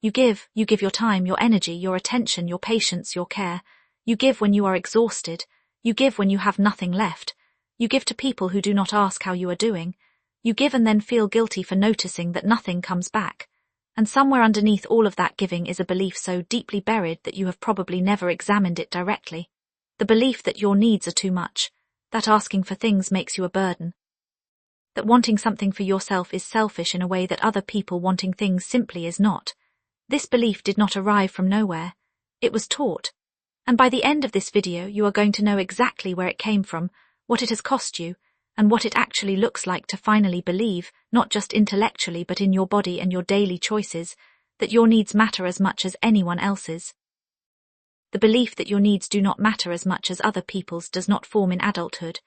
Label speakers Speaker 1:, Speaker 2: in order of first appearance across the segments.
Speaker 1: You give your time, your energy, your attention, your patience, your care. You give when you are exhausted. You give when you have nothing left. You give to people who do not ask how you are doing. You give and then feel guilty for noticing that nothing comes back. And somewhere underneath all of that giving is a belief so deeply buried that you have probably never examined it directly. The belief that your needs are too much, that asking for things makes you a burden, that wanting something for yourself is selfish in a way that other people wanting things simply is not. This belief did not arrive from nowhere. It was taught. And by the end of this video, you are going to know exactly where it came from, what it has cost you, and what it actually looks like to finally believe, not just intellectually but in your body and your daily choices, that your needs matter as much as anyone else's. The belief that your needs do not matter as much as other people's does not form in adulthood.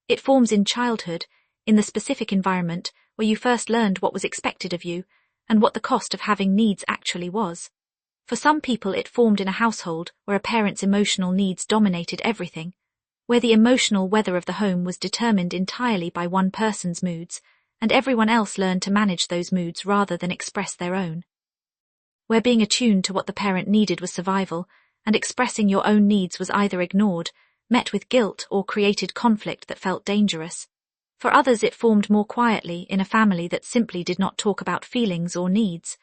Speaker 1: It forms in childhood, in the specific environment where you first learned what was expected of you, and what the cost of having needs actually was. For some people it formed in a household where a parent's emotional needs dominated everything, where the emotional weather of the home was determined entirely by one person's moods, and everyone else learned to manage those moods rather than express their own. Where being attuned to what the parent needed was survival, and expressing your own needs was either ignored, met with guilt, or created conflict that felt dangerous. For others it formed more quietly in a family that simply did not talk about feelings or needs,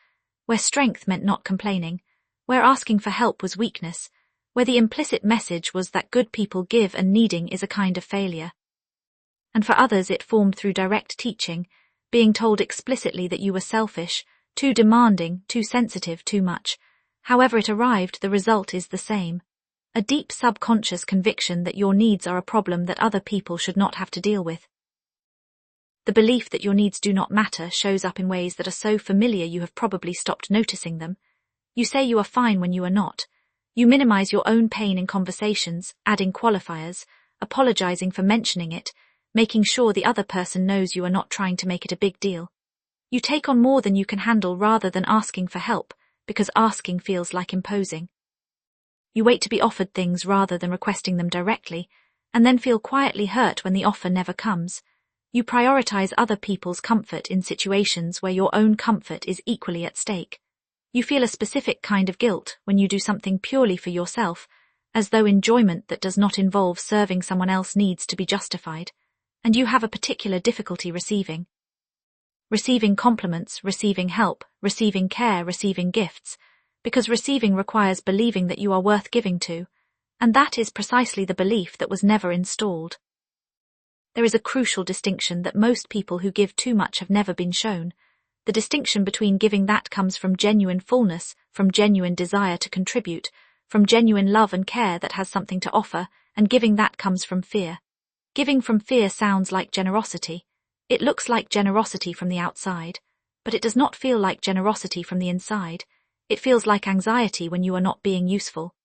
Speaker 1: where strength meant not complaining, where asking for help was weakness, where the implicit message was that good people give and needing is a kind of failure. And for others it formed through direct teaching, being told explicitly that you were selfish, too demanding, too sensitive, too much. However it arrived, the result is the same. A deep subconscious conviction that your needs are a problem that other people should not have to deal with. The belief that your needs do not matter shows up in ways that are so familiar you have probably stopped noticing them. You say you are fine when you are not. You minimize your own pain in conversations, adding qualifiers, apologizing for mentioning it, making sure the other person knows you are not trying to make it a big deal. You take on more than you can handle rather than asking for help, because asking feels like imposing. You wait to be offered things rather than requesting them directly, and then feel quietly hurt when the offer never comes. You prioritize other people's comfort in situations where your own comfort is equally at stake. You feel a specific kind of guilt when you do something purely for yourself, as though enjoyment that does not involve serving someone else needs to be justified, and you have a particular difficulty receiving compliments, receiving help, receiving care, receiving gifts, because receiving requires believing that you are worth giving to, and that is precisely the belief that was never installed. There is a crucial distinction that most people who give too much have never been shown. The distinction between giving that comes from genuine fullness, from genuine desire to contribute, from genuine love and care that has something to offer, and giving that comes from fear. Giving from fear sounds like generosity. It looks like generosity from the outside, but it does not feel like generosity from the inside. It feels like anxiety when you are not being useful.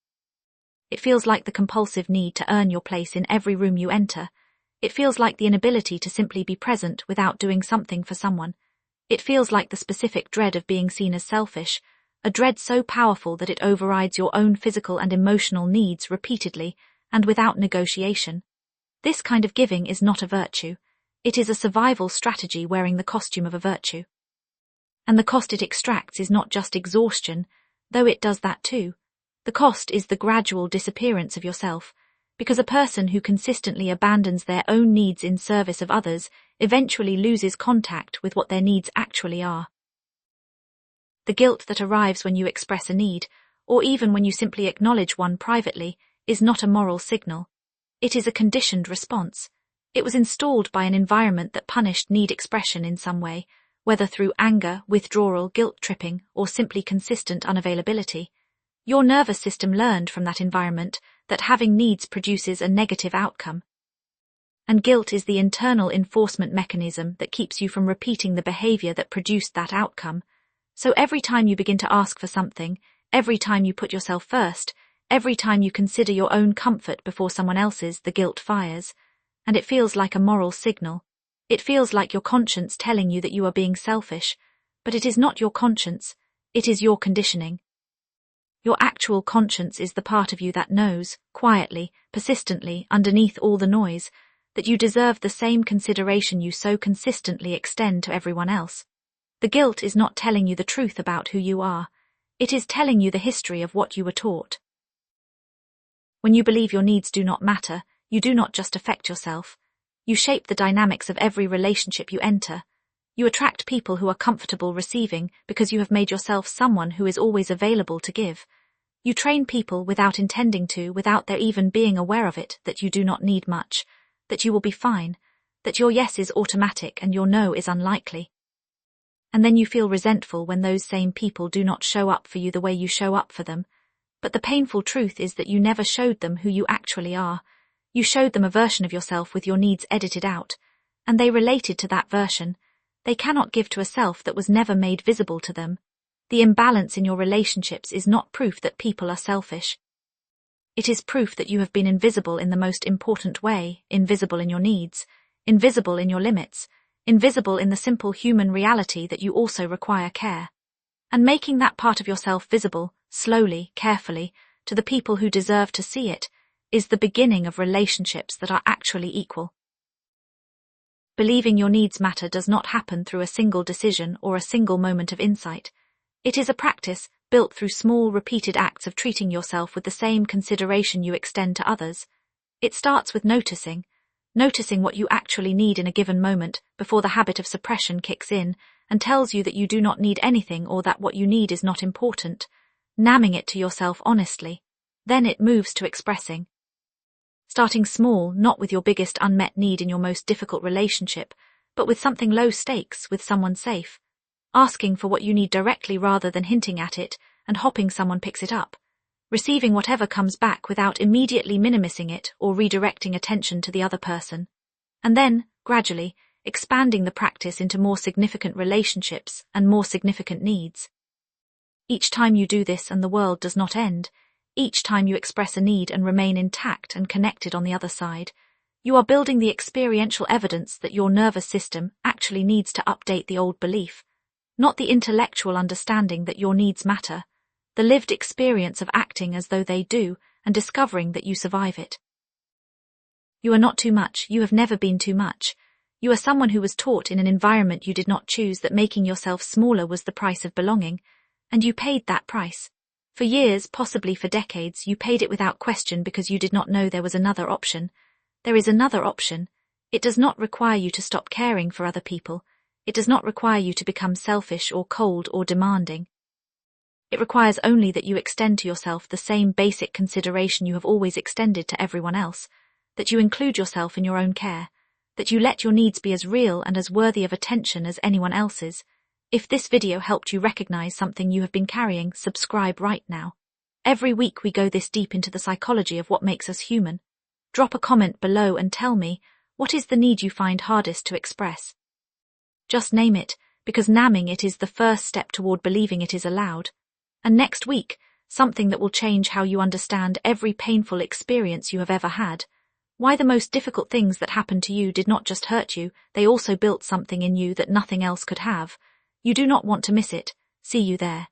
Speaker 1: It feels like the compulsive need to earn your place in every room you enter. It feels like the inability to simply be present without doing something for someone. It feels like the specific dread of being seen as selfish, a dread so powerful that it overrides your own physical and emotional needs repeatedly and without negotiation. This kind of giving is not a virtue. It is a survival strategy wearing the costume of a virtue. And the cost it extracts is not just exhaustion, though it does that too. The cost is the gradual disappearance of yourself, because a person who consistently abandons their own needs in service of others eventually loses contact with what their needs actually are. The guilt that arrives when you express a need, or even when you simply acknowledge one privately, is not a moral signal. It is a conditioned response. It was installed by an environment that punished need expression in some way, whether through anger, withdrawal, guilt-tripping, or simply consistent unavailability. Your nervous system learned from that environment that having needs produces a negative outcome. And guilt is the internal enforcement mechanism that keeps you from repeating the behavior that produced that outcome. So every time you begin to ask for something, every time you put yourself first, every time you consider your own comfort before someone else's, the guilt fires. And it feels like a moral signal. It feels like your conscience telling you that you are being selfish, but it is not your conscience, it is your conditioning. Your actual conscience is the part of you that knows, quietly, persistently, underneath all the noise, that you deserve the same consideration you so consistently extend to everyone else. The guilt is not telling you the truth about who you are. It is telling you the history of what you were taught. When you believe your needs do not matter, you do not just affect yourself. You shape the dynamics of every relationship you enter. You attract people who are comfortable receiving because you have made yourself someone who is always available to give. You train people without intending to, without their even being aware of it, that you do not need much, that you will be fine, that your yes is automatic and your no is unlikely. And then you feel resentful when those same people do not show up for you the way you show up for them. But the painful truth is that you never showed them who you actually are. You showed them a version of yourself with your needs edited out, and they related to that version. They cannot give to a self that was never made visible to them. The imbalance in your relationships is not proof that people are selfish. It is proof that you have been invisible in the most important way, invisible in your needs, invisible in your limits, invisible in the simple human reality that you also require care. And making that part of yourself visible, slowly, carefully, to the people who deserve to see it, is the beginning of relationships that are actually equal. Believing your needs matter does not happen through a single decision or a single moment of insight. It is a practice built through small, repeated acts of treating yourself with the same consideration you extend to others. It starts with noticing what you actually need in a given moment before the habit of suppression kicks in and tells you that you do not need anything or that what you need is not important, naming it to yourself honestly. Then it moves to expressing. Starting small, not with your biggest unmet need in your most difficult relationship, but with something low stakes, with someone safe. Asking for what you need directly rather than hinting at it and hoping someone picks it up. Receiving whatever comes back without immediately minimizing it or redirecting attention to the other person. And then, gradually, expanding the practice into more significant relationships and more significant needs. Each time you do this and the world does not end, each time you express a need and remain intact and connected on the other side, you are building the experiential evidence that your nervous system actually needs to update the old belief, not the intellectual understanding that your needs matter, the lived experience of acting as though they do and discovering that you survive it. You are not too much, you have never been too much. You are someone who was taught in an environment you did not choose that making yourself smaller was the price of belonging, and you paid that price. For years, possibly for decades, you paid it without question because you did not know there was another option. There is another option. It does not require you to stop caring for other people. It does not require you to become selfish or cold or demanding. It requires only that you extend to yourself the same basic consideration you have always extended to everyone else, that you include yourself in your own care, that you let your needs be as real and as worthy of attention as anyone else's. If this video helped you recognize something you have been carrying, subscribe right now. Every week we go this deep into the psychology of what makes us human. Drop a comment below and tell me, what is the need you find hardest to express? Just name it, because naming it is the first step toward believing it is allowed. And next week, something that will change how you understand every painful experience you have ever had. Why the most difficult things that happened to you did not just hurt you, they also built something in you that nothing else could have. You do not want to miss it. See you there.